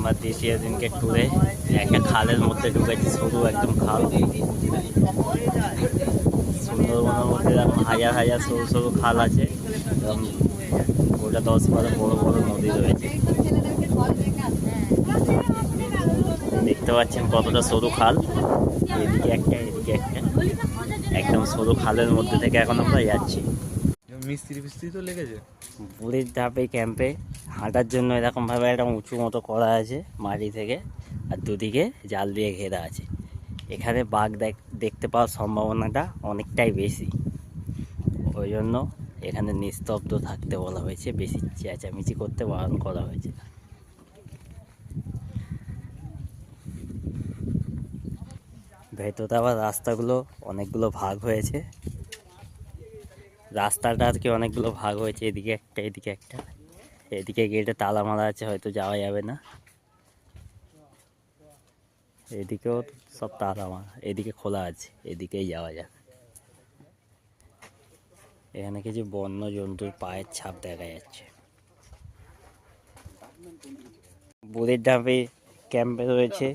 আমরা দ্বিতীয় দিনকে ট্যুরে একটা খালের মধ্যে ঢুকেছি, সরু একদম খাল। সুন্দরবনের মধ্যে এরকম হাজার হাজার সরু সরু খাল আছে এবং গোটা 10-12 বড় বড় নদী রয়েছে। দেখতে পাচ্ছেন কতটা সরু খাল, এদিকে একটা এদিকে একটা, একদম সরু খালের মধ্যে থেকে এখন আমরা যাচ্ছি। মিস্ত্রি ফিস্ত্রি তো লেগেছে। বুড়ির ধাপে ক্যাম্পে হাঁটার জন্য এরকমভাবে একটা উঁচু মতো করা আছে মাটি থেকে, আর দুদিকে জাল দিয়ে ঘেরা আছে। এখানে বাঘ দেখতে পাওয়ার সম্ভাবনাটা অনেকটাই বেশি, ওই জন্য এখানে নিস্তব্ধ থাকতে বলা হয়েছে, বেশি চেঁচামেচি করতে বারণ করা হয়েছে। ভেতরে আবার রাস্তাগুলো অনেকগুলো ভাগ হয়েছে, রাস্তাটা আর কি অনেকগুলো ভাগ হয়েছে, এদিকে একটা এদিকে একটা। এদিকে গেটে তালা মারা আছে, হয়তো যাওয়া যাবে না। এদিকেও সব তালা মারা, এদিকে খোলা আছে, এদিকেই যাওয়া যাক। এখানে কিছু বন্য জন্তুর পায়ের ছাপ দেখা যাচ্ছে। বুড়ির ধাপে ক্যাম্পে রয়েছে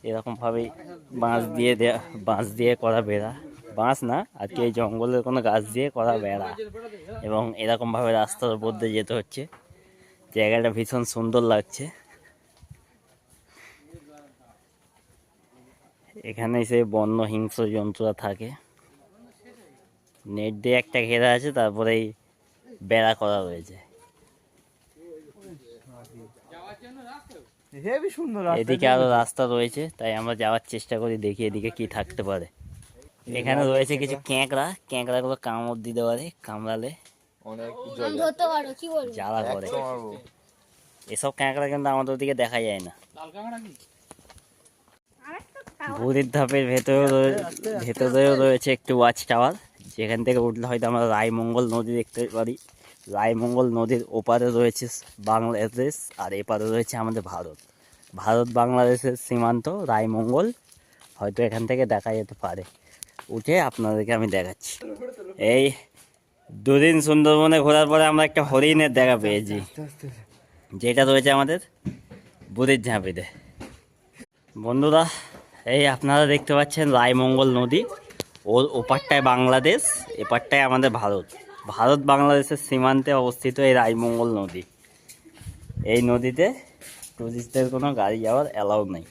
এরকমভাবে বাঁশ দিয়ে করা বেড়া, বাঁশ না আর কি, এই জঙ্গলের কোনো গাছ দিয়ে করা বেড়া, এবং এরকমভাবে রাস্তার উপর দিয়ে যেতে হচ্ছে। জায়গাটা ভীষণ সুন্দর লাগছে। এখানে সেই বন্য হিংস্র জন্তুরা থাকে। নেট দিয়ে একটা ঘেরা আছে, তারপরে বেড়া করা রয়েছে। এদিকে আরো রাস্তা রয়েছে, তাই আমরা যাওয়ার চেষ্টা করি, দেখি এদিকে কি থাকতে পারে। এখানে রয়েছে কিছু ক্যাঁকড়া গুলো কামড় দিতে পারে, কামড়ালে জ্বালা করে। এসব ক্যাঁকড়া কিন্তু আমাদের দিকে দেখা যায় না। বুড়ির ধাপের ভেতরেও রয়েছে একটি ওয়াচ টাওয়ার, যেখান থেকে উঠলে হয়তো আমরা রায়মঙ্গল নদী দেখতে পারি। রায়মঙ্গল নদীর ওপারে রয়েছে বাংলাদেশ, আর এপারে রয়েছে আমাদের ভারত বাংলাদেশের সীমান্ত রায়মঙ্গল, হয়তো এখান থেকে দেখা যেতে পারে। উঠে আপনাদেরকে আমি দেখাচ্ছি। এই দুদিন সুন্দরবনে ঘোরার পরে আমরা একটা হরিণের দেখা পেয়েছি, যেটা রয়েছে আমাদের বুড়ির ঝাঁপিতে। বন্ধুরা, এই আপনারা দেখতে পাচ্ছেন রায়মঙ্গল নদী, ওর ওপারটায় বাংলাদেশ, এপারটায় আমাদের ভারত বাংলাদেশের সীমান্তে অবস্থিত এই রায়মঙ্গল নদী। এই নদীতে টুরিস্টদের কোনো গাড়ি যাওয়ার অ্যালাউ নেই।